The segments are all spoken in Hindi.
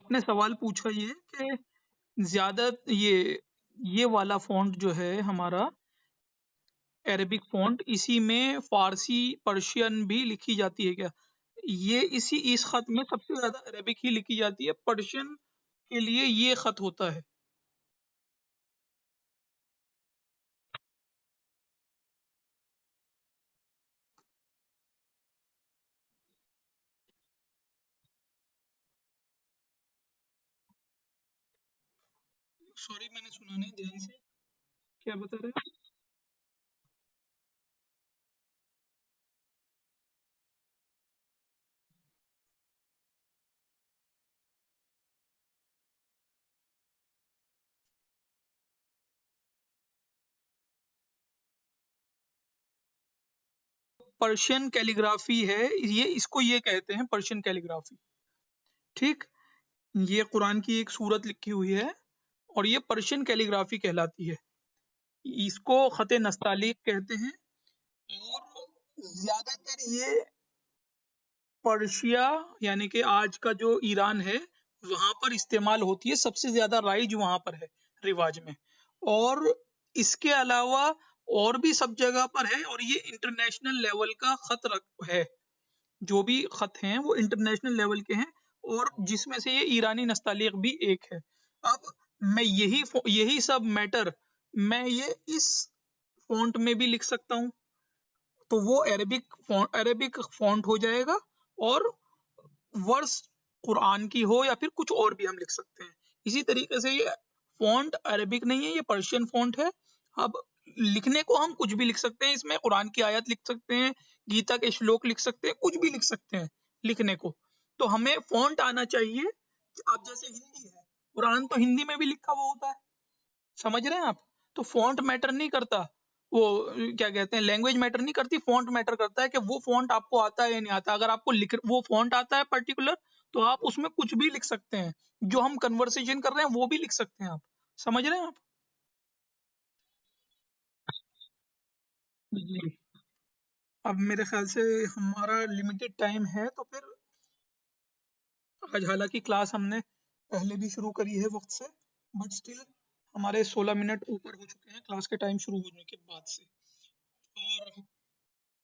आपने सवाल पूछा ये कि ज़्यादा ये वाला फ़ॉन्ट जो है हमारा अरेबिक फ़ॉन्ट, इसी में फ़ारसी, पर्शियन भी लिखी जाती है क्या? ये इस ख़त में सबसे ज़्यादा अरेबिक ही लिखी जाती है, पर्शियन के लिए ये ख़त होता है। सॉरी मैंने सुना नहीं ध्यान से, क्या बता रहे हैं? पर्शियन कैलीग्राफी है, ये कहते हैं पर्शियन कैलीग्राफी, ठीक? ये कुरान की एक सूरत लिखी हुई है और ये पर्शियन कैलीग्राफी कहलाती है। इसको ख़त नस्तालीक कहते हैं और ज़्यादातर ये पर्शिया यानी कि आज का जो ईरान है, वहाँ पर इस्तेमाल होती है, सबसे ज़्यादा राइज वहाँ पर है, रिवाज में। और इसके अलावा और भी सब जगह पर है और ये इंटरनेशनल लेवल का है। जो भी खत हैं वो इंटरनेशनल लेवल के हैं और जिसमें से ये ईरानी नस्तालीक भी एक है। अब मैं यही सब मैटर मैं ये इस फ़ॉन्ट में भी लिख सकता हूँ, तो वो अरेबिक फ़ॉन्ट हो जाएगा और वर्स कुरान की हो या फिर कुछ और भी हम लिख सकते हैं। इसी तरीके से ये फ़ॉन्ट अरेबिक नहीं है, ये पर्शियन फ़ॉन्ट है। अब लिखने को हम कुछ भी लिख सकते हैं, इसमें कुरान की आयत लिख सकते हैं, गीता के श्लोक लिख सकते हैं, कुछ भी लिख सकते हैं लिखने को। तो हमें फ़ॉन्ट आना चाहिए। अब जैसे हिंदी है, कुरान तो हिंदी में भी लिखा हुआ होता है, समझ रहे हैं आप? तो फ़ॉन्ट मैटर नहीं करता। वो क्या कहते हैं, लैंग्वेज मैटर नहीं करती, फ़ॉन्ट मैटर करता है कि वो फ़ॉन्ट आपको आता है या नहीं आता। अगर आपको लिख वो फ़ॉन्ट आता है पर्टिकुलर, तो आप उसमें कुछ भी लिख सकते हैं। जो हम कन्वर्सेशन कर रहे हैं वो भी लिख सकते हैं आप। समझ रहे हैं आप? जी। अब मेरे ख़्याल से हमारा लिमिटेड टाइम है, तो फिर आज हालाँकि क्लास हमने पहले भी शुरू करी है वक़्त से, बट स्टिल हमारे 16 मिनट ऊपर हो चुके हैं क्लास के टाइम शुरू होने के बाद से। और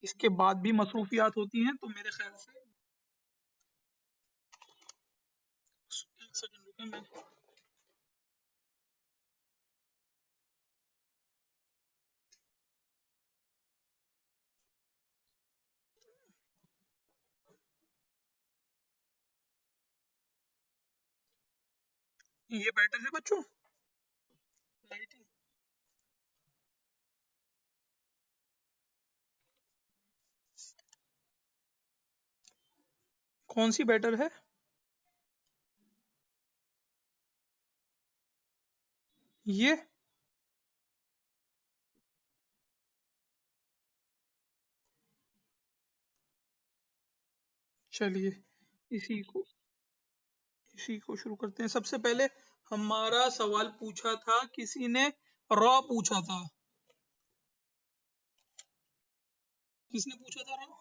इसके बाद भी मसरूफियात होती हैं, तो मेरे ख्याल से 1 सेकंड रुकें, मैं ये बेटर है बच्चों, राइटिंग कौन सी बेटर है? ये चलिए इसी को इसी को शुरू करते हैं। सबसे पहले हमारा सवाल पूछा था किसी ने, रॉ पूछा था। किसने पूछा था रॉ?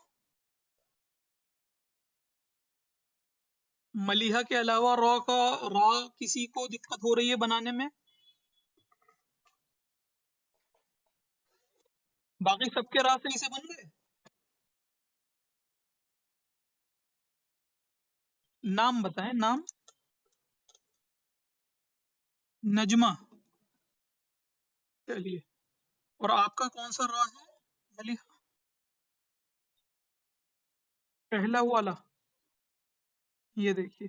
मलिहा के अलावा रॉ किसी को दिक्कत हो रही है बनाने में? बाकी सबके रा सही से बन गए? नाम बताएं, नाम। नजमा। चलिए, और आपका कौन सा रॉ है? मलिहा, पहला वाला। ये देखिए,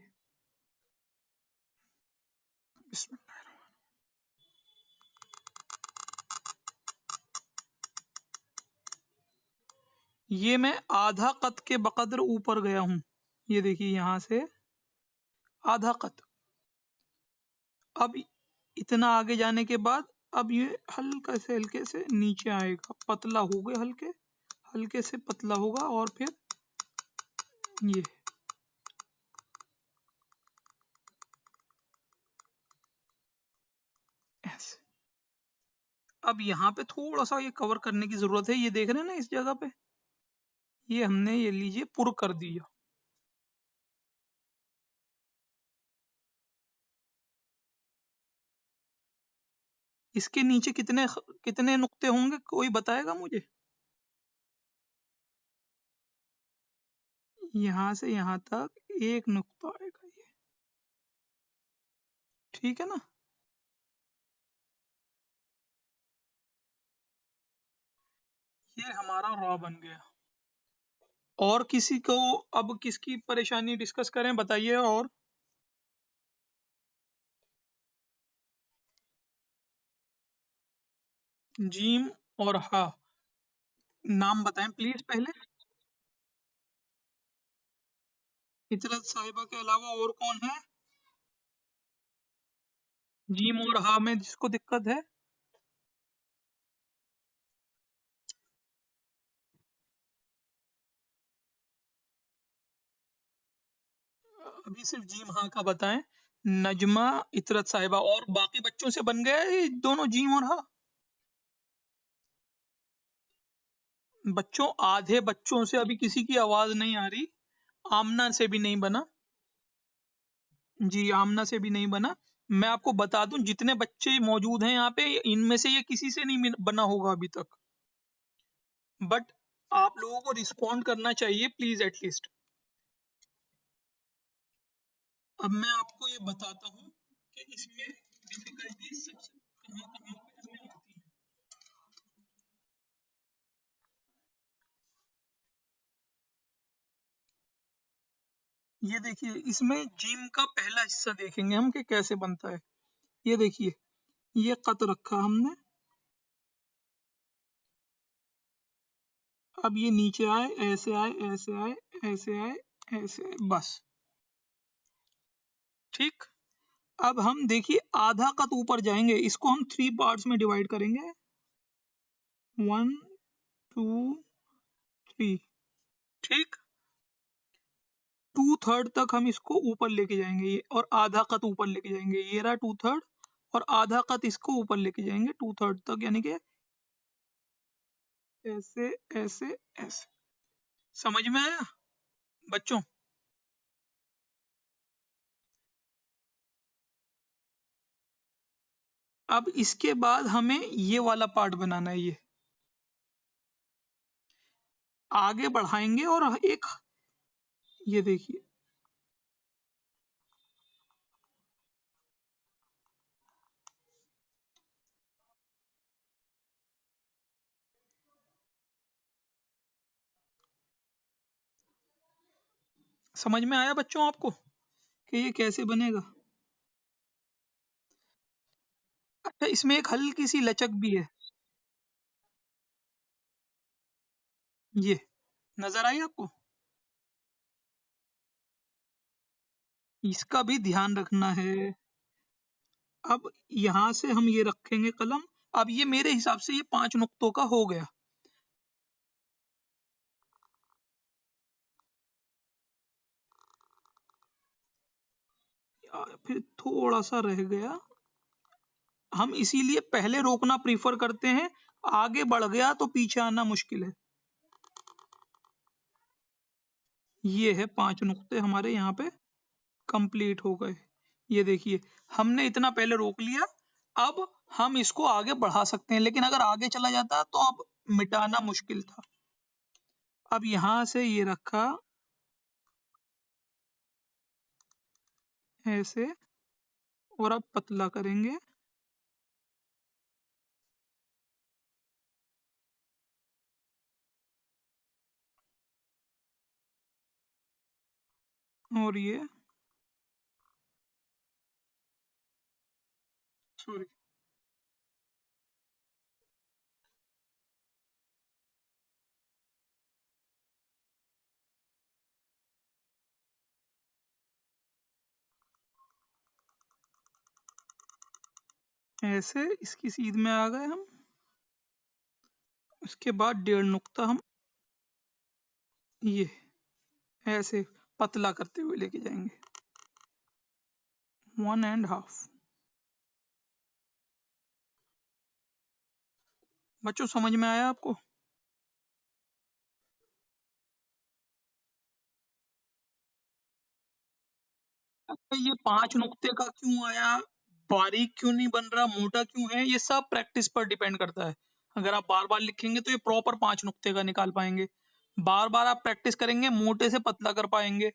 बिस्मिल्लाह। ये मैं आधा कत के बकदर ऊपर गया हूँ। ये देखिए यहाँ से आधा कत। अब इतना आगे जाने के बाद अब ये हल्के से नीचे आएगा, पतला हो गए, हल्के से पतला होगा और फिर ये ऐसे। अब यहाँ पे थोड़ा सा ये कवर करने की जरूरत है, ये देख रहे हैं ना इस जगह पे, ये हमने ये लीजिए पुर कर दिया। इसके नीचे कितने नुक्ते होंगे, कोई बताएगा मुझे? यहाँ से यहाँ तक एक नुक्ता आएगा ये, ठीक है ना? ये हमारा रॉ बन गया। और किसी को अब किसकी परेशानी डिस्कस करें, बताइए। और जीम और हा, नाम बताएं प्लीज पहले। इतरत साहिबा के अलावा और कौन है? जीम और हा में जिसको दिक्कत है? अभी सिर्फ जीम हा का बताएं। नजमा, इतरत साहिबा और बाकी बच्चों से बन गया ये दोनों जीम और हा? बच्चों, आधे बच्चों से अभी किसी की आवाज नहीं आ रही। आमना से भी नहीं बना। जी, आमना से भी नहीं बना। मैं आपको बता दूं, जितने बच्चे मौजूद हैं यहाँ पे, इनमें से ये किसी से नहीं बना होगा अभी तक। बट आप लोगों को रिस्पॉन्ड करना चाहिए प्लीज एटलीस्ट। अब मैं आपको ये बताता हूँ कि इसमें डिफिकल्टीज सबसे कहाँ कहाँ पे इसमें आती है। ये देखिए, इसमें जिम का पहला हिस्सा देखेंगे हम कि कैसे बनता है। ये देखिए, ये कत रखा हमने। अब ये नीचे आए, ऐसे आए, ऐसे आए, ऐसे आए, ऐसे आए, बस। ठीक। अब हम देखिए आधा कत ऊपर जाएंगे, इसको हम 3 पार्ट्स में डिवाइड करेंगे। 1 2 3। ठीक। 2/3 तक हम इसको ऊपर लेके जाएंगे, ये और आधा कत ऊपर लेके जाएंगे, ये रहा 2/3। और आधा कत इसको ऊपर लेके जाएंगे 2/3 तक, यानी कि ऐसे, ऐसे, ऐसे। समझ में आया बच्चों? अब इसके बाद हमें ये वाला पार्ट बनाना है। ये आगे बढ़ाएंगे और एक, ये देखिए, समझ में आया बच्चों आपको कि ये कैसे बनेगा? अच्छा, इसमें एक हल्की सी लचक भी है। ये नजर आई आपको? इसका भी ध्यान रखना है। अब यहाँ से हम ये रखेंगे कलम। अब ये मेरे हिसाब से ये 5 नुक्तों का हो गया। फिर थोड़ा सा रह गया। हम इसीलिए पहले रोकना प्रीफर करते हैं, आगे बढ़ गया तो पीछे आना मुश्किल है। ये है 5 नुक्ते हमारे यहाँ पे कंप्लीट हो गए। ये देखिए, हमने इतना पहले रोक लिया। अब हम इसको आगे बढ़ा सकते हैं, लेकिन अगर आगे चला जाता तो अब मिटाना मुश्किल था। अब यहाँ से ये रखा ऐसे, और अब पतला करेंगे। और ये, सॉरी, ऐसे इसकी सीध में आ गए हम। उसके बाद 1.5 नुक्ता हम ये ऐसे पतला करते हुए लेके जाएंगे। 1.5। बच्चों, समझ में आया आपको? अच्छा, ये 5 नुक्ते का क्यों आया? बारीक क्यों नहीं बन रहा, मोटा क्यों है, ये सब प्रैक्टिस पर डिपेंड करता है। अगर आप बार बार लिखेंगे तो ये प्रॉपर 5 नुक्ते का निकाल पाएंगे। बार बार आप प्रैक्टिस करेंगे, मोटे से पतला कर पाएंगे।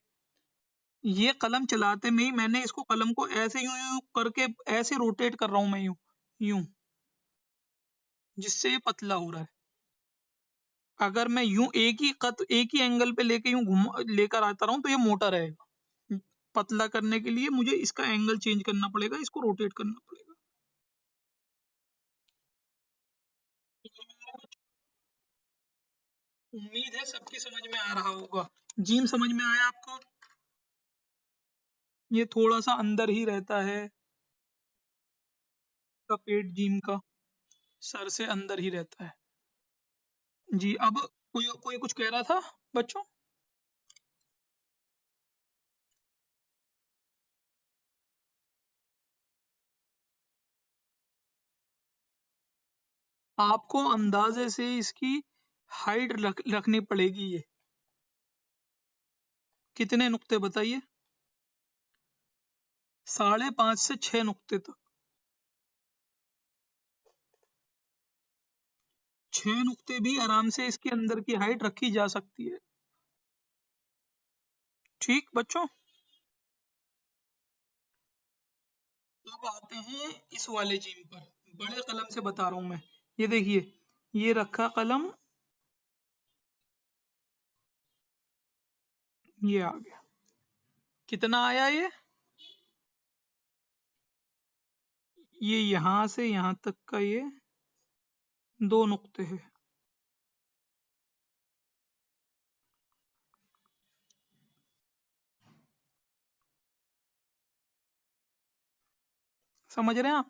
ये कलम चलाते में ही मैंने इसको, कलम को ऐसे यूं यूं करके ऐसे रोटेट कर रहा हूं मैं, यूं यूं, जिससे ये पतला हो रहा है। अगर मैं यूं एक ही एंगल पे लेके यूं घुमा लेकर आता रहूं तो ये मोटा रहेगा। पतला करने के लिए मुझे इसका एंगल चेंज करना पड़ेगा, इसको रोटेट करना पड़ेगा। उम्मीद है सबकी समझ में आ रहा होगा। जीम समझ में आया आपको? ये थोड़ा सा अंदर ही रहता है, का पेट जीम का सर से अंदर ही रहता है। जी, अब कोई कोई कुछ कह रहा था बच्चों? आपको अंदाजे से इसकी हाइट रखनी पड़ेगी। ये कितने नुक्ते बताइए? 5.5 से 6 नुक्ते तक। 6 नुक्ते भी आराम से इसके अंदर की हाइट रखी जा सकती है। ठीक बच्चों, अब आते हैं इस वाले जिम पर। बड़े कलम से बता रहा हूं मैं। ये देखिए, ये रखा कलम, ये आ गया। कितना आया ये यहां से यहां तक का ये 2 नुक्ते है। समझ रहे हैं आप?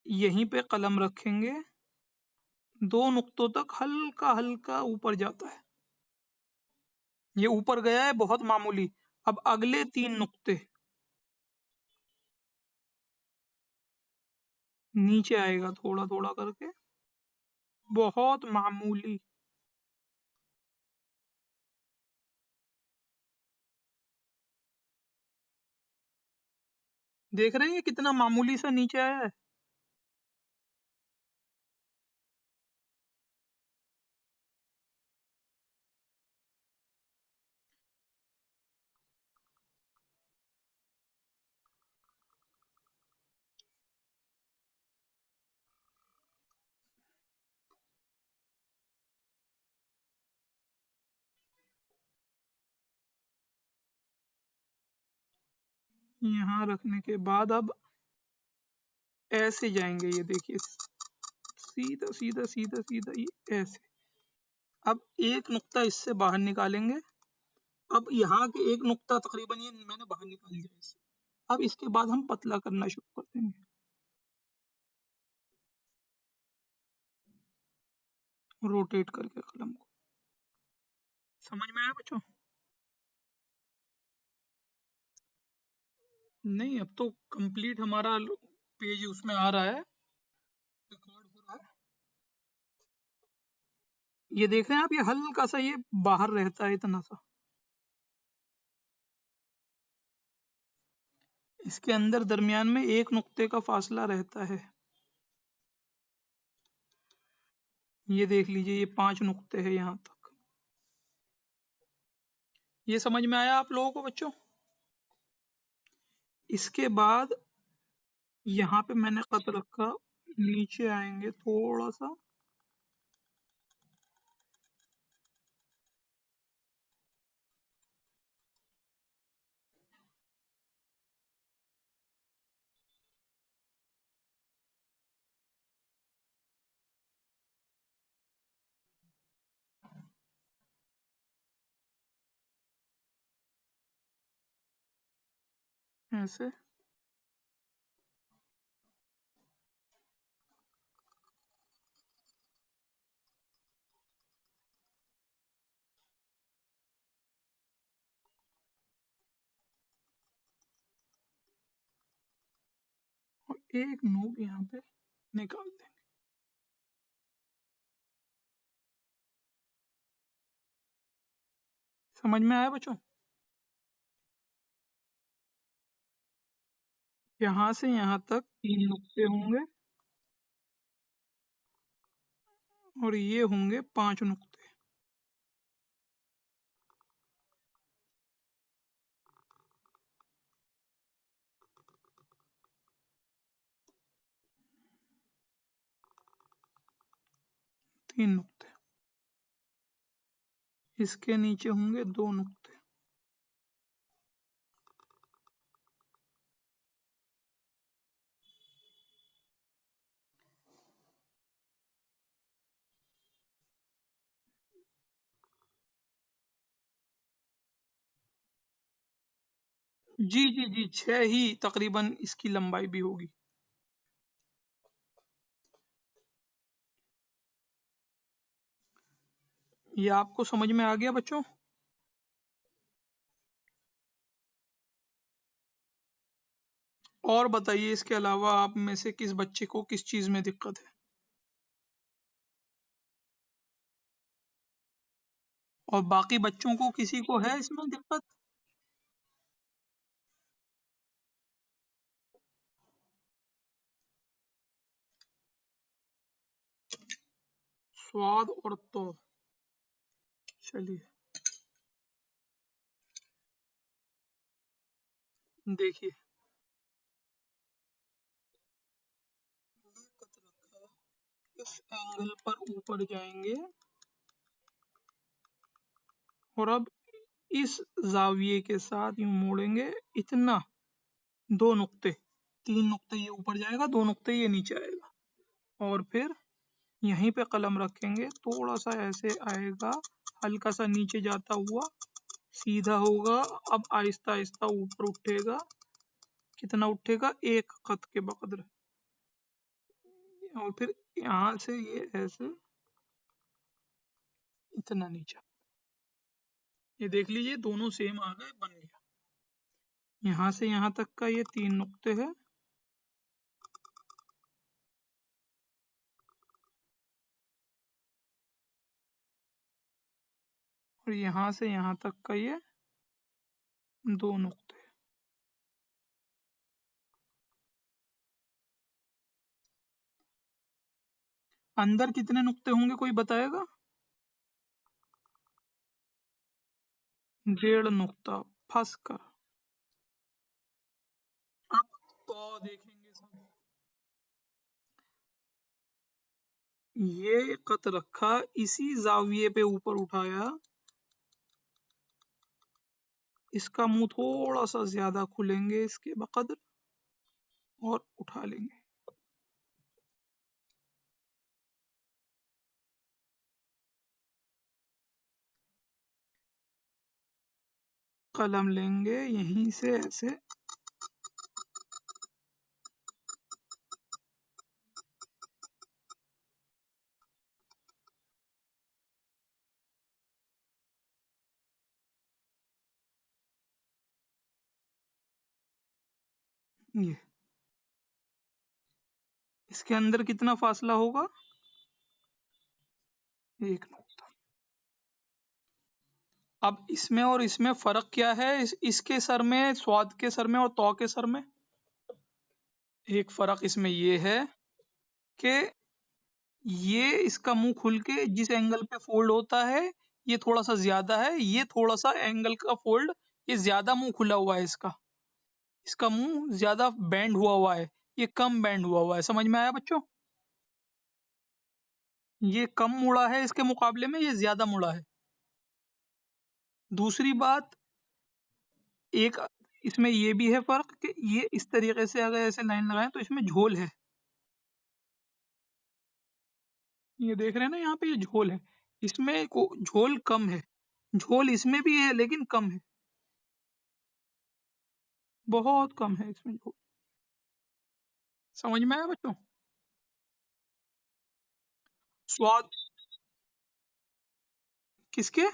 यहीं पे कलम रखेंगे, 2 नुक्तों तक हल्का हल्का ऊपर जाता है। ये ऊपर गया है बहुत मामूली। अब अगले 3 नुक्ते नीचे आएगा थोड़ा थोड़ा करके, बहुत मामूली। देख रहे हैं ये कितना मामूली सा नीचे आया है? यहाँ रखने के बाद अब ऐसे जाएंगे, ये देखिए, सीधा सीधा सीधा सीधा, ये ऐसे। अब एक नुक्ता इससे बाहर निकालेंगे। अब यहाँ के एक नुक्ता तकरीबन ये मैंने बाहर निकाल दिया इससे। अब इसके बाद हम पतला करना शुरू कर देंगे, रोटेट करके कलम को। समझ में आया बच्चों? नहीं, अब तो कंप्लीट हमारा पेज उसमें आ रहा है, रिकॉर्ड हो रहा है। ये देख रहे हैं आप, ये हल्का सा ये बाहर रहता है, इतना सा। इसके अंदर दरमियान में 1 नुक्ते का फासला रहता है। ये देख लीजिए, ये 5 नुक्ते हैं यहाँ तक। ये समझ में आया आप लोगों को बच्चों? इसके बाद यहाँ पे मैंने कट रखा, नीचे आएंगे थोड़ा सा, ऐसे। और एक नोक यहाँ पे निकाल देंगे। समझ में आया बच्चों? यहाँ से यहाँ तक 3 नुक्ते होंगे और ये होंगे 5 नुक्ते। तीन नुक्ते। इसके नीचे होंगे 2 नुक्ते। जी जी जी, 6 ही तकरीबन इसकी लंबाई भी होगी। ये आपको समझ में आ गया बच्चों? और बताइए, इसके अलावा आप में से किस बच्चे को किस चीज में दिक्कत है? और बाकी बच्चों को किसी को है इसमें दिक्कत? स्वाद और तो, चलिए देखिए, इस एंगल पर ऊपर जाएंगे और अब इस जाविये के साथ यूं मोड़ेंगे, इतना, 2 नुक्ते, 3 नुक्ते ये ऊपर जाएगा, 2 नुक्ते ये नीचे आएगा, और फिर यहीं पे कलम रखेंगे, थोड़ा सा ऐसे आएगा, हल्का सा नीचे जाता हुआ सीधा होगा। अब आहिस्ता आहिस्ता ऊपर उठेगा, कितना उठेगा, 1 कद के बकदर, और फिर यहाँ से ये ऐसे इतना नीचे। ये देख लीजिए, दोनों सेम आ गए, बन गया। यहाँ से यहाँ तक का ये 3 नुक्ते है, और यहाँ से यहाँ तक का ये 2 नुक्ते। अंदर कितने नुक्ते होंगे, कोई बताएगा? 1.5 नुक्ता फंस कर। अब तो देखेंगे सब। ये कत रखा, इसी जाविये पे ऊपर उठाया, इसका मुंह थोड़ा सा ज्यादा खुलेंगे इसके बकदर, और उठा लेंगे। कलम लेंगे यहीं से ऐसे, ये इसके अंदर कितना फासला होगा, 1 नुक्ता। अब इसमें और इसमें फर्क क्या है, इसके सर में, स्वाद के सर में और तौ के सर में? एक फर्क इसमें ये है कि ये इसका मुंह खुल के जिस एंगल पे फोल्ड होता है, ये थोड़ा सा ज्यादा है, ये थोड़ा सा एंगल का फोल्ड, ये ज्यादा मुंह खुला हुआ है इसका, इसका मुंह ज्यादा बैंड हुआ हुआ है, ये कम बैंड हुआ हुआ है। समझ में आया बच्चों? ये कम मुड़ा है इसके मुकाबले में, ये ज्यादा मुड़ा है। दूसरी बात, एक इसमें ये भी है फर्क कि ये इस तरीके से अगर ऐसे लाइन लगाएं तो इसमें झोल है। ये देख रहे हैं ना, यहाँ पे ये झोल है, इसमें को झोल कम है। झोल इसमें भी है लेकिन कम है, बहुत कम है इसमें झोल। समझ में आया बच्चों? स्वाद किसके?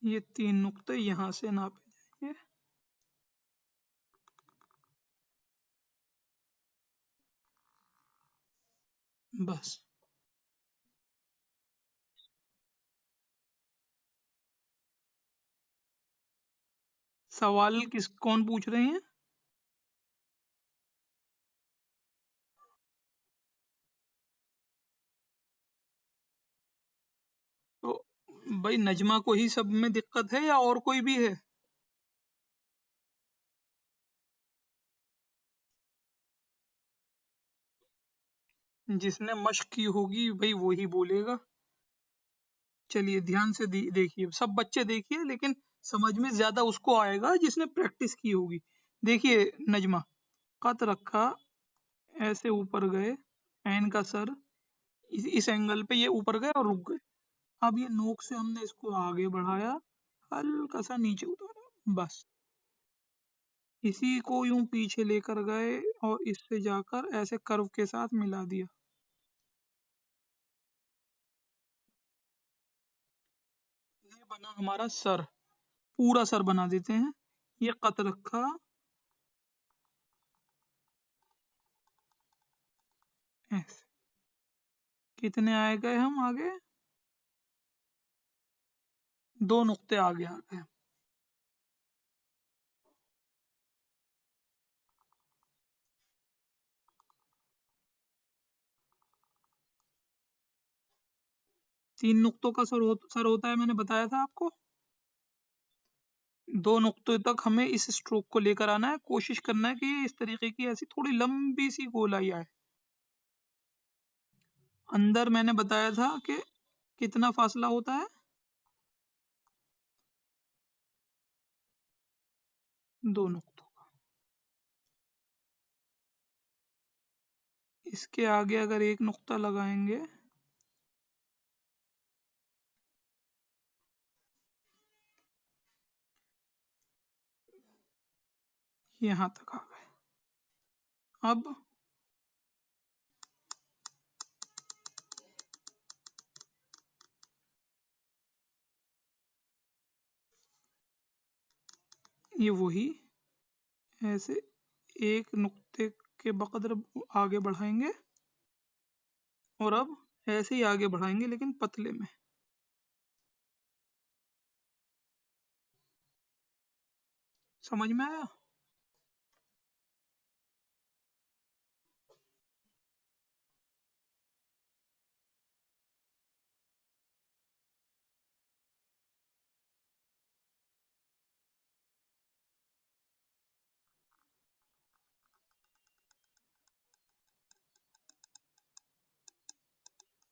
ये 3 नुक्ते यहाँ से नापे जाएंगे। बस। सवाल कौन पूछ रहे हैं? तो भाई नजमा को ही सब में दिक्कत है या और कोई भी है? जिसने मशक की होगी भाई वो ही बोलेगा। चलिए ध्यान से देखिए, सब बच्चे देखिए, लेकिन समझ में ज्यादा उसको आएगा जिसने प्रैक्टिस की होगी। देखिए नजमा, कत रखा, ऐसे ऊपर गए, एन का सर इस एंगल पे ये ऊपर गए और रुक गए। अब ये नोक से हमने इसको आगे बढ़ाया, हल्का सा नीचे उतारा, बस। इसी को यूं पीछे लेकर गए और इससे जाकर ऐसे कर्व के साथ मिला दिया। ये बना हमारा सर, पूरा सर बना देते हैं। ये कत रखा, ऐसे। कितने आए गए हम आगे? 2 नुक्ते आगे आ गए। 3 नुक्तों का सर होता है, मैंने बताया था आपको। 2 नुक्तों तक हमें इस स्ट्रोक को लेकर आना है, कोशिश करना है कि इस तरीके की ऐसी थोड़ी लंबी सी गोलाई आए। अंदर मैंने बताया था कि कितना फासला होता है? 2 नुक्तों का। इसके आगे अगर एक नुक्ता लगाएंगे, यहाँ तक आ गए। अब ये वही ऐसे एक नुक्ते के बकदर आगे बढ़ाएंगे, और अब ऐसे ही आगे बढ़ाएंगे लेकिन पतले में। समझ में आया?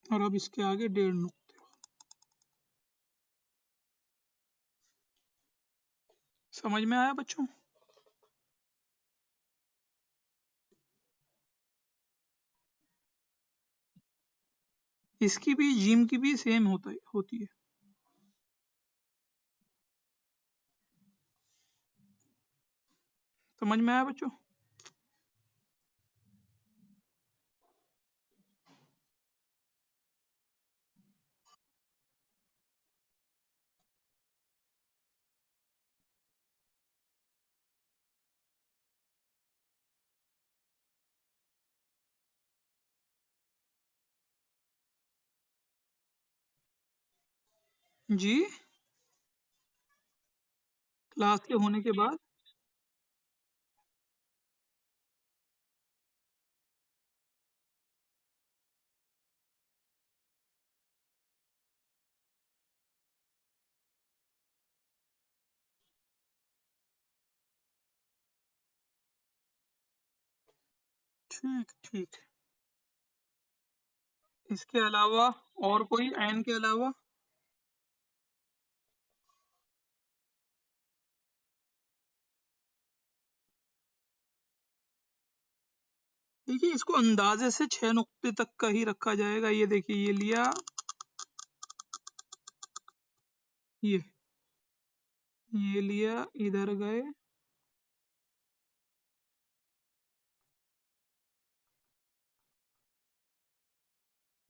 और अब इसके आगे 1.5 नुक्ते। समझ में आया बच्चों? इसकी भी जिम की भी सेम होती है। समझ में आया बच्चों? जी, क्लास के होने के बाद। ठीक ठीक। इसके अलावा और कोई एन के अलावा? देखिए इसको अंदाजे से 6 नुक्ते तक का ही रखा जाएगा। ये देखिए, ये लिया, ये लिया, इधर गए,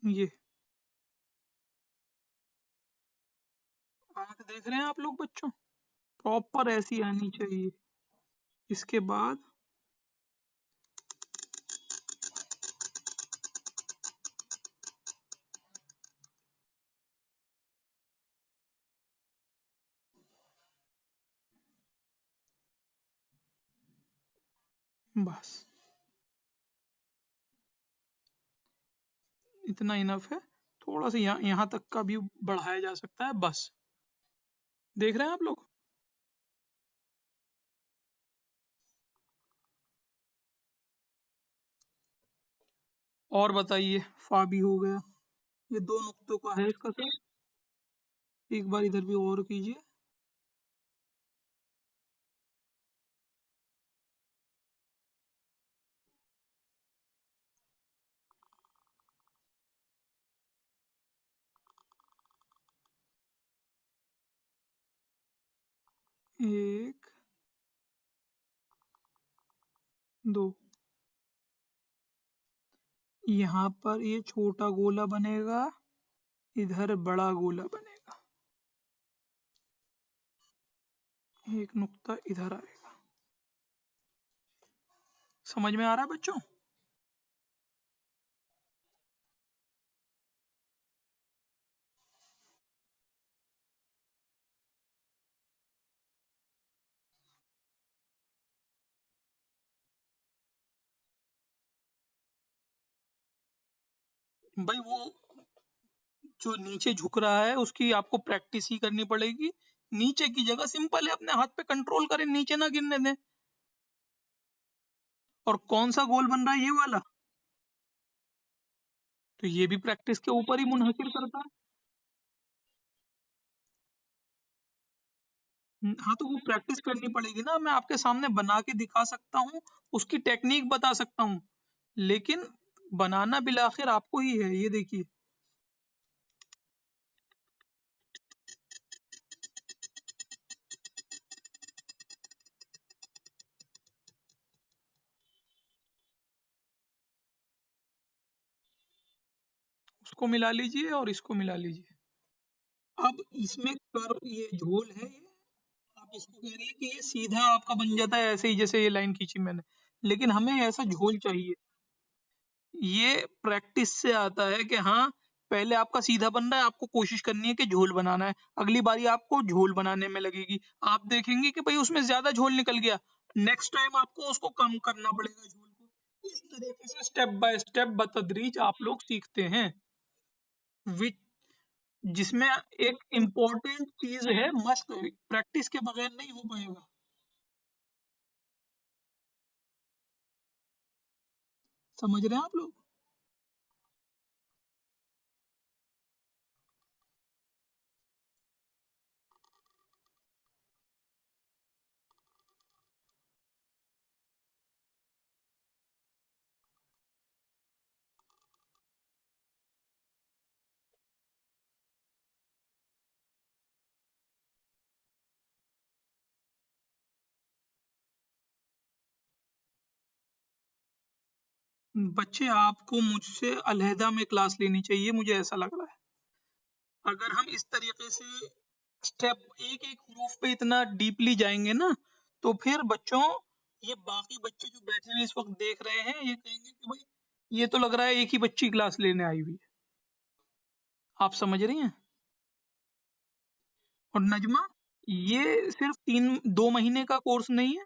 ये आंख देख रहे हैं आप लोग बच्चों? प्रॉपर ऐसी आनी चाहिए। इसके बाद बस इतना इनफ है। थोड़ा सा यहाँ तक का भी बढ़ाया जा सकता है, बस। देख रहे हैं आप लोग? और बताइए, फा भी हो गया। ये दो नुक्तों का है इसका सर। एक बार इधर भी और कीजिए। एक, दो। यहाँ पर ये छोटा गोला बनेगा, इधर बड़ा गोला बनेगा। एक नुक्ता इधर आएगा। समझ में आ रहा है बच्चों? भाई वो जो नीचे झुक रहा है उसकी आपको प्रैक्टिस ही करनी पड़ेगी। नीचे की जगह सिंपल है, अपने हाथ पे कंट्रोल करें, नीचे ना गिरने दें। और कौन सा गोल बन रहा है, ये वाला? तो ये भी प्रैक्टिस के ऊपर ही मुनहसिर करता है। हाँ, तो वो प्रैक्टिस करनी पड़ेगी ना। मैं आपके सामने बना के दिखा सकता हूँ, उसकी टेक्निक बता सकता हूँ, लेकिन बनाना बिलाखिर आपको ही है। ये देखिए। उसको मिला लीजिए और इसको मिला लीजिए। अब इसमें कर ये झोल है ये। आप इसको कह रही है कि ये सीधा आपका बन जाता है ऐसे ही, जैसे ये लाइन खींची मैंने, लेकिन हमें ऐसा झोल चाहिए। ये प्रैक्टिस से आता है कि हाँ, पहले आपका सीधा बन रहा है, आपको कोशिश करनी है कि झोल बनाना है। अगली बारी आपको झोल बनाने में लगेगी। आप देखेंगे कि भाई उसमें ज्यादा झोल निकल गया, नेक्स्ट टाइम आपको उसको कम करना पड़ेगा झोल को। इस तरीके से स्टेप बाय स्टेप बतदरीज आप लोग सीखते हैं। विच जिसमें एक इम्पोर्टेंट चीज है, मस्ट, प्रैक्टिस के बगैर नहीं हो पाएगा। समझ रहे हैं आप लोग? बच्चे, आपको मुझसे अलहदा में क्लास लेनी चाहिए, मुझे ऐसा लग रहा है। अगर हम इस तरीके से स्टेप एक एक हरूफ पे इतना डीपली जाएंगे ना, तो फिर बच्चों, ये बाकी बच्चे जो बैठे हुए इस वक्त देख रहे हैं, ये कहेंगे कि भाई ये तो लग रहा है एक ही बच्ची क्लास लेने आई हुई है। आप समझ रही हैं? और नजमा, ये सिर्फ 2 महीने का कोर्स नहीं है।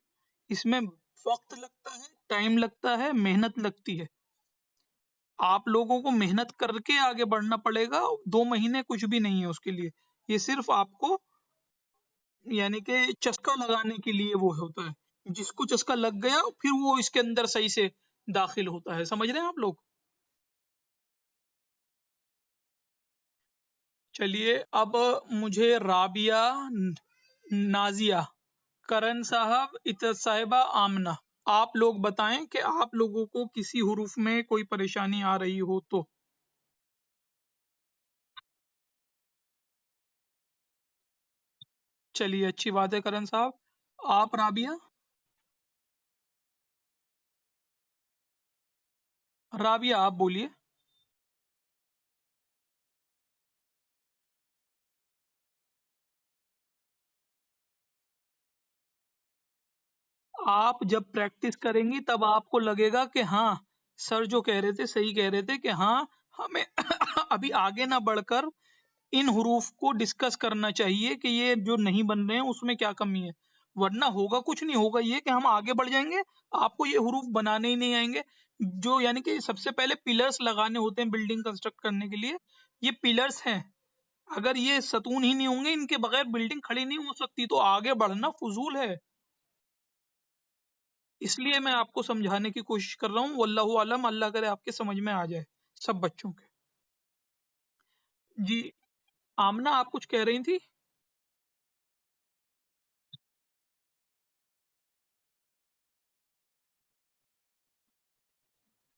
इसमें वक्त लगता है, टाइम लगता है, मेहनत लगती है। आप लोगों को मेहनत करके आगे बढ़ना पड़ेगा। 2 महीने कुछ भी नहीं है उसके लिए। ये सिर्फ आपको, यानी कि चस्का लगाने के लिए वो होता है। जिसको चस्का लग गया फिर वो इसके अंदर सही से दाखिल होता है। समझ रहे हैं आप लोग? चलिए, अब मुझे राबिया, नाजिया, करण साहब, इतर साहिबा, आमना, आप लोग बताएं कि आप लोगों को किसी हुरूफ में कोई परेशानी आ रही हो तो। चलिए, अच्छी बात है करण साहब। आप राबिया। राबिया, आप बोलिए। आप जब प्रैक्टिस करेंगी तब आपको लगेगा कि हाँ, सर जो कह रहे थे सही कह रहे थे कि हाँ, हमें अभी आगे ना बढ़कर इन हुरूफ को डिस्कस करना चाहिए कि ये जो नहीं बन रहे हैं उसमें क्या कमी है। वरना होगा कुछ नहीं, होगा ये कि हम आगे बढ़ जाएँगे, आपको ये हुरूफ बनाने ही नहीं आएँगे। जो यानी कि सबसे पहले पिलर्स लगाने होते हैं बिल्डिंग कंस्ट्रक्ट करने के लिए, ये पिलर्स हैं। अगर ये सतून ही नहीं होंगे, इनके बगैर बिल्डिंग खड़ी नहीं हो सकती, तो आगे बढ़ना फ़ुज़ूल है। इसलिए मैं आपको समझाने की कोशिश कर रहा हूँ, वल्लाहु आलम, अल्लाह करे आपके समझ में आ जाए, सब बच्चों के। जी, आमना आप कुछ कह रही थी?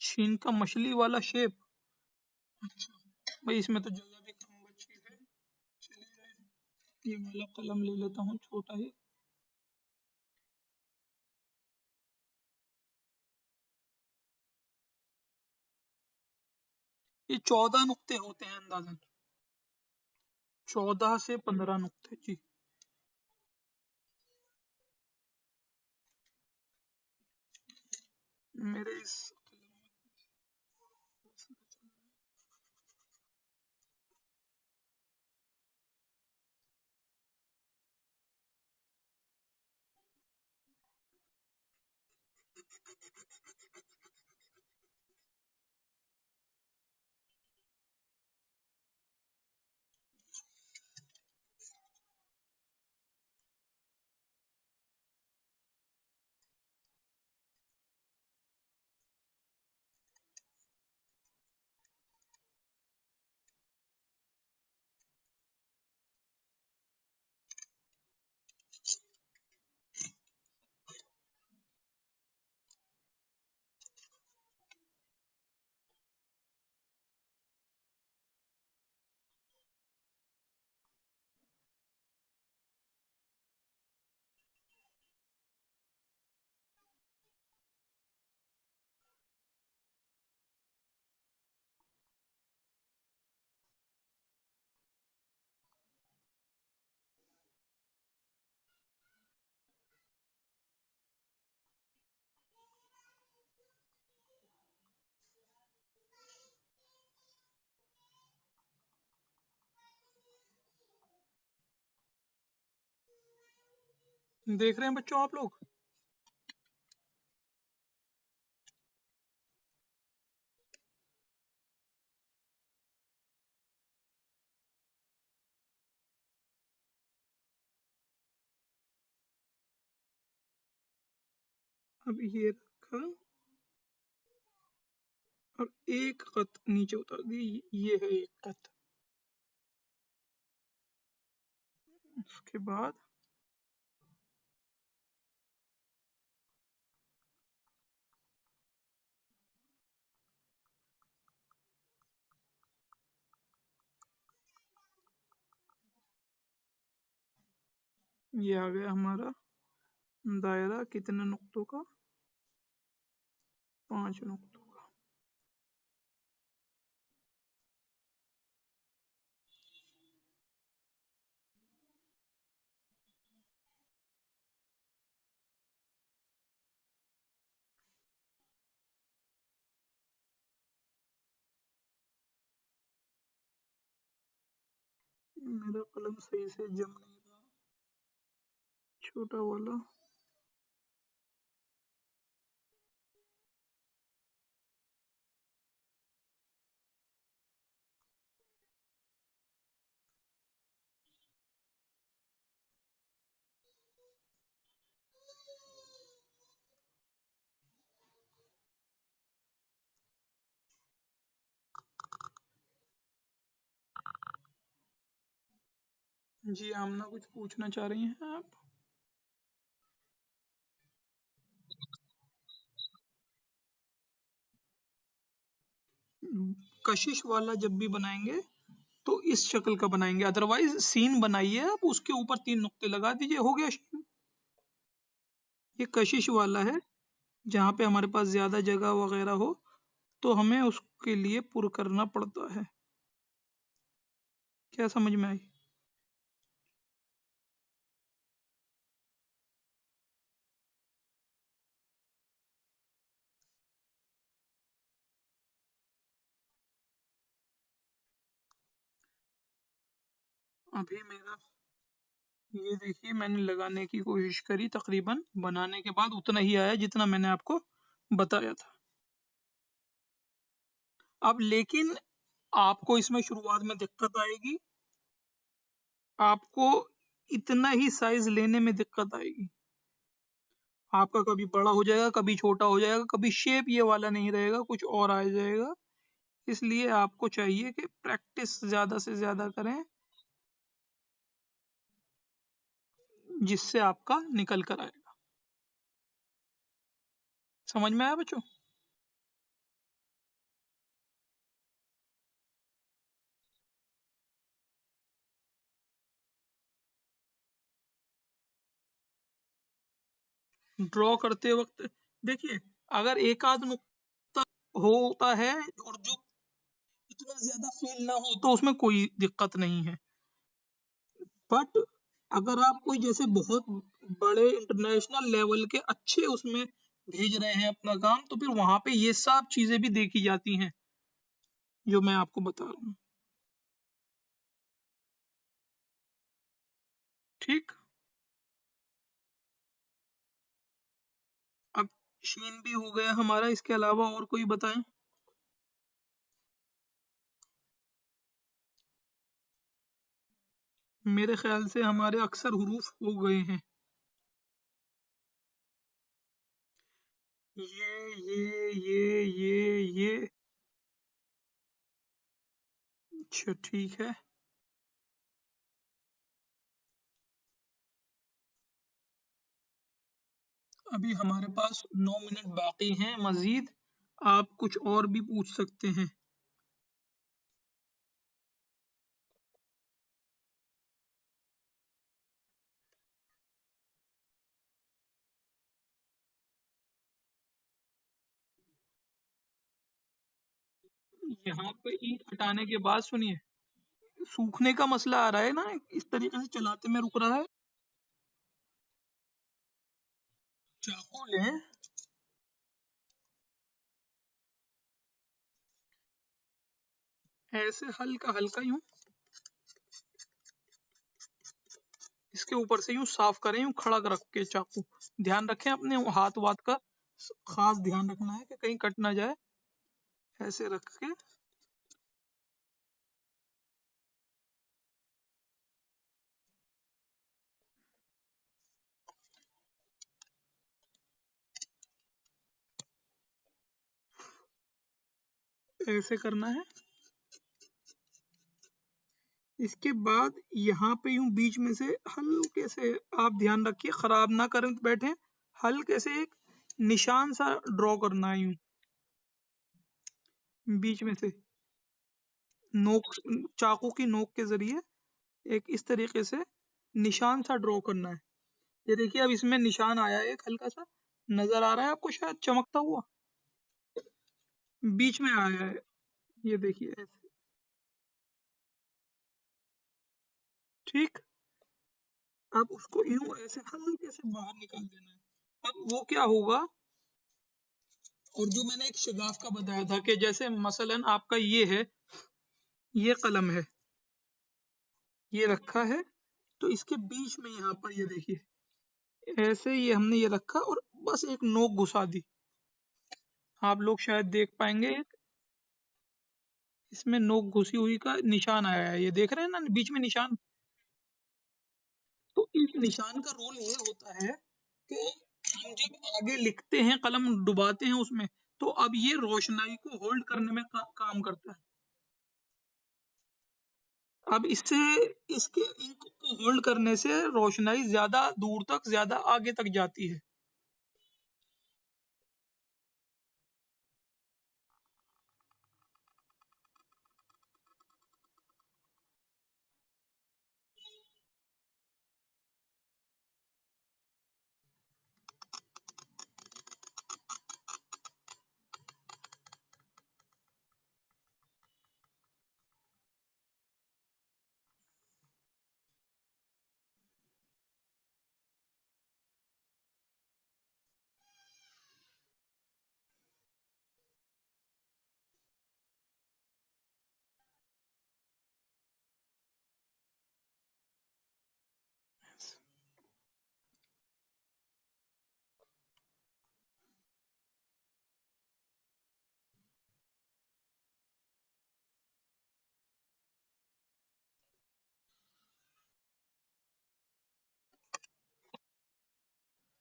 छीन का मछली वाला शेप? अच्छा, भाई इसमें तो जगह भी कम बची है। चलिए, ये वाला कलम ले लेता हूँ छोटा ही। ये 14 नुक्ते होते हैं अंदाज़न, 14 से 15 नुक्ते। जी, मेरे इस देख रहे हैं बच्चों आप लोग? अब ये रखा और एक खत नीचे उतार दी, ये है एक खत। उसके बाद ये आ गया हमारा दायरा, कितने नुक्तों का? 5 नुक्तों का। मेरा कलम सही से जम नहीं रहा, छोटा वाला। जी, आमना कुछ पूछना चाह रही हैं आप? कशिश वाला जब भी बनाएंगे तो इस शक्ल का बनाएंगे, अदरवाइज सीन बनाइए आप, उसके ऊपर 3 नुक्ते लगा दीजिए, हो गया सीन। ये कशिश वाला है, जहाँ पे हमारे पास ज्यादा जगह वगैरह हो तो हमें उसके लिए पुर करना पड़ता है। क्या समझ में आई? अभी मेरा ये देखिए, मैंने लगाने की कोशिश करी, तकरीबन बनाने के बाद उतना ही आया जितना मैंने आपको बताया था। अब लेकिन आपको इसमें शुरुआत में दिक्कत आएगी, आपको इतना ही साइज लेने में दिक्कत आएगी। आपका कभी बड़ा हो जाएगा, कभी छोटा हो जाएगा, कभी शेप ये वाला नहीं रहेगा, कुछ और आ जाएगा। इसलिए आपको चाहिए कि प्रैक्टिस ज़्यादा से ज़्यादा करें, जिससे आपका निकल कर आएगा। समझ में आया बच्चों? ड्रॉ करते वक्त देखिए, अगर एक आध नुक्ता होता है और जो इतना ज़्यादा फ़ील ना हो, तो उसमें कोई दिक्कत नहीं है। बट अगर आप कोई जैसे बहुत बड़े इंटरनेशनल लेवल के अच्छे उसमें भेज रहे हैं अपना काम, तो फिर वहाँ पे ये सब चीज़ें भी देखी जाती हैं, जो मैं आपको बता रहा हूँ। ठीक? अब शीन भी हो गया हमारा, इसके अलावा और कोई बताएं? मेरे ख्याल से हमारे अक्सर हुरूफ हो गए हैं। ये अच्छा, ठीक है। अभी हमारे पास 9 मिनट बाकी हैं मज़ीद। आप कुछ और भी पूछ सकते हैं। यहाँ पे ईंट हटाने के बाद सुनिए, सूखने का मसला आ रहा है ना, इस तरीके से चलाते में रुक रहा है। चाकू लें, ऐसे हल्का हल्का यूं इसके ऊपर से यूं साफ करें, यूं खड़ा रख के चाकू। ध्यान रखें अपने हाथ वाथ का, खास ध्यान रखना है कि कहीं कट ना जाए। ऐसे रख के ऐसे करना है। इसके बाद यहाँ पे यूं बीच में से हल्के से, आप ध्यान रखिए खराब ना करें बैठे, हल्के से एक निशान सा ड्रॉ करना है यूं बीच में से, नोक, चाकू की नोक के जरिए एक इस तरीके से निशान सा ड्रॉ करना है। ये देखिए, अब इसमें निशान आया है एक हल्का सा, नजर आ रहा है आपको शायद चमकता हुआ, बीच में आया है। ये देखिए ऐसे। ठीक। अब उसको यूं ऐसे हल्के से बाहर निकाल देना है। अब वो क्या होगा, और जो मैंने एक शगाफ का बताया था कि जैसे मसलन आपका ये है, ये कलम है, ये रखा है, तो इसके बीच में यहाँ पर ये देखिए, ऐसे ये हमने ये रखा और बस एक नोक घुसा दी। आप लोग शायद देख पाएंगे, इसमें नोक घुसी हुई का निशान आया है, ये देख रहे हैं ना बीच में निशान। तो इस निशान का रोल ये होता है कि हम जब आगे लिखते हैं, कलम डुबाते हैं उसमें, तो अब ये रोशनाई को होल्ड करने में काम करता है। अब इससे, इसके इंक को होल्ड करने से रोशनाई ज्यादा दूर तक, ज्यादा आगे तक जाती है।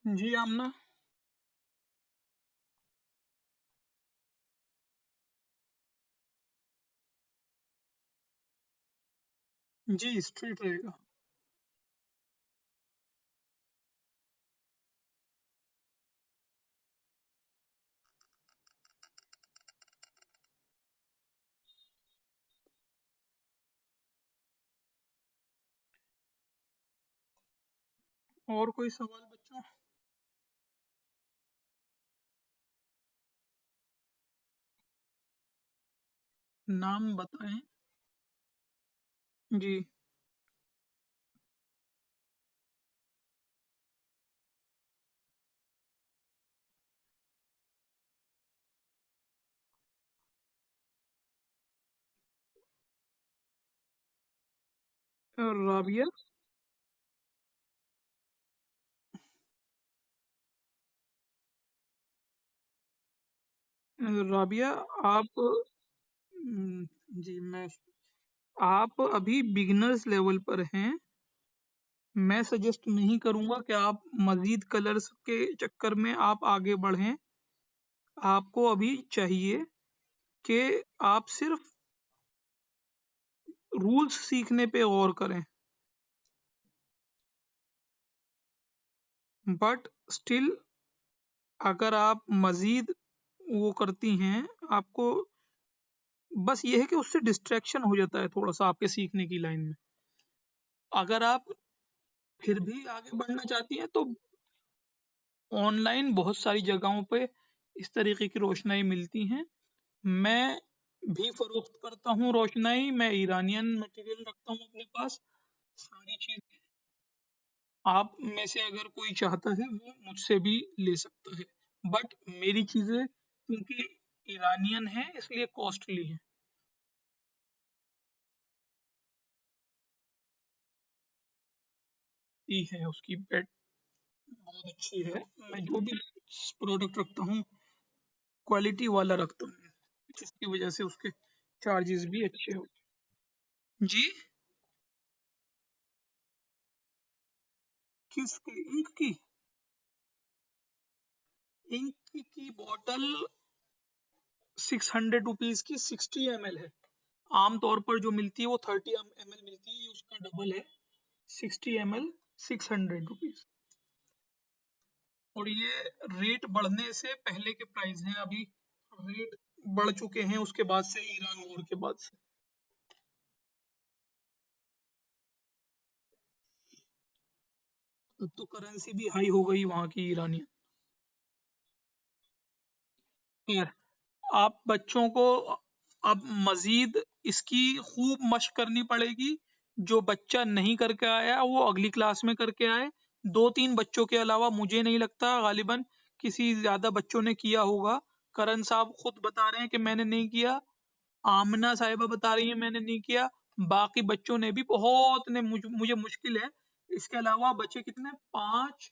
जी आमना। जी स्ट्रेट रहेगा। और कोई सवाल बच्चों? नाम बताएं। जी। राबिया। राबिया, आप जी मैं आप अभी बिगिनर्स लेवल पर हैं। मैं सजेस्ट नहीं करूंगा कि आप मजीद कलर्स के चक्कर में आप आगे बढ़ें। आपको अभी चाहिए कि आप सिर्फ रूल्स सीखने पे गौर करें। बट स्टिल अगर आप मजीद वो करती हैं, आपको बस ये है कि उससे डिस्ट्रैक्शन हो जाता है थोड़ा सा आपके सीखने की लाइन में। अगर आप फिर भी आगे बढ़ना चाहती हैं तो ऑनलाइन बहुत सारी जगहों पे इस तरीके की रोशनाई मिलती हैं। मैं भी फरोख्त करता हूँ रोशनाई। मैं ईरानियन मटेरियल रखता हूँ अपने पास। सारी चीजें आप में से अगर कोई चाहता है वो मुझसे भी ले सकता है। बट मेरी चीजें क्योंकि ईरानियन है इसलिए कॉस्टली है। ही है उसकी बेड बहुत अच्छी है। मैं जो भी प्रोडक्ट रखता हूँ क्वालिटी वाला रखता हूँ, जिसकी वजह से उसके चार्जेस भी अच्छे हो। जी। किसकी? इंक की? इंक की बॉटल 600 रुपीज की 60 ml है। आमतौर पर जो मिलती है वो 30 ml मिलती है, ये उसका डबल है। 60 ml 600 रुपीज। और ये रेट बढ़ने से पहले के प्राइस हैं। अभी रेट बढ़ चुके हैं उसके बाद से, ईरान वॉर के बाद से। अब तो करेंसी भी हाई हो गई वहां की, ईरानी। खैर, आप बच्चों को अब मजीद इसकी खूब मशक करनी पड़ेगी। जो बच्चा नहीं करके आया वो अगली क्लास में करके आए। दो तीन बच्चों के अलावा मुझे नहीं लगता गालिबन किसी ज्यादा बच्चों ने किया होगा। करण साहब खुद बता रहे हैं कि मैंने नहीं किया। आमना साहिबा बता रही है मैंने नहीं किया। बाकी बच्चों ने भी बहुत ने मुझे मुश्किल है। इसके अलावा बच्चे कितने? पांच,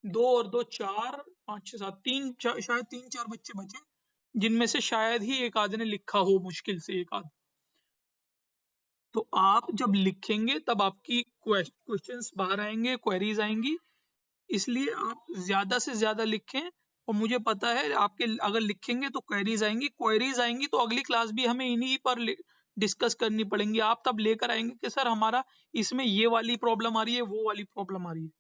दो और दो चार, पाँच छह सात, शायद तीन चार बच्चे बचे, जिनमें से शायद ही एक आध ने लिखा हो, मुश्किल से एक आध। तो आप जब लिखेंगे तब आपकी क्वेश्चंस बाहर आएंगे, क्वेरीज आएंगी। इसलिए आप ज्यादा से ज्यादा लिखें। और मुझे पता है आपके अगर लिखेंगे तो क्वेरीज आएंगी तो अगली क्लास भी हमें इन्हीं पर डिस्कस करनी पड़ेंगी। आप तब लेकर आएंगे कि सर हमारा इसमें ये वाली प्रॉब्लम आ रही है, वो वाली प्रॉब्लम आ रही है।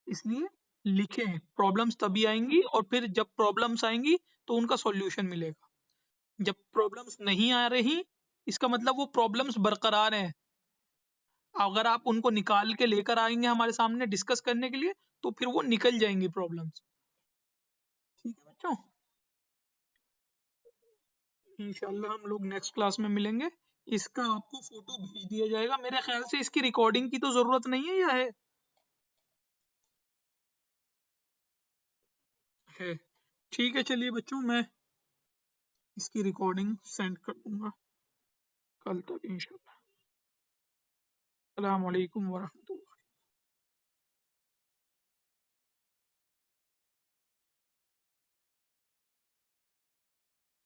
इसलिए लिखें। प्रॉब्लम्स तभी आएंगी और फिर जब प्रॉब्लम्स आएंगी तो उनका सॉल्यूशन मिलेगा। जब प्रॉब्लम्स नहीं आ रही इसका मतलब वो प्रॉब्लम्स बरकरार हैं। अगर आप उनको निकाल के लेकर आएंगे हमारे सामने डिस्कस करने के लिए तो फिर वो निकल जाएंगी प्रॉब्लम्स। ठीक है बच्चों। इंशाल्लाह हम लोग नेक्स्ट क्लास में मिलेंगे। इसका आपको फोटो भेज दिया जाएगा। मेरे ख्याल से इसकी रिकॉर्डिंग की तो जरूरत नहीं है, या है? ठीक है चलिए बच्चों, मैं इसकी रिकॉर्डिंग सेंड कर दूंगा कल तक इंशाल्लाह। अस्सलाम वालेकुम वरहमतुल्लाह।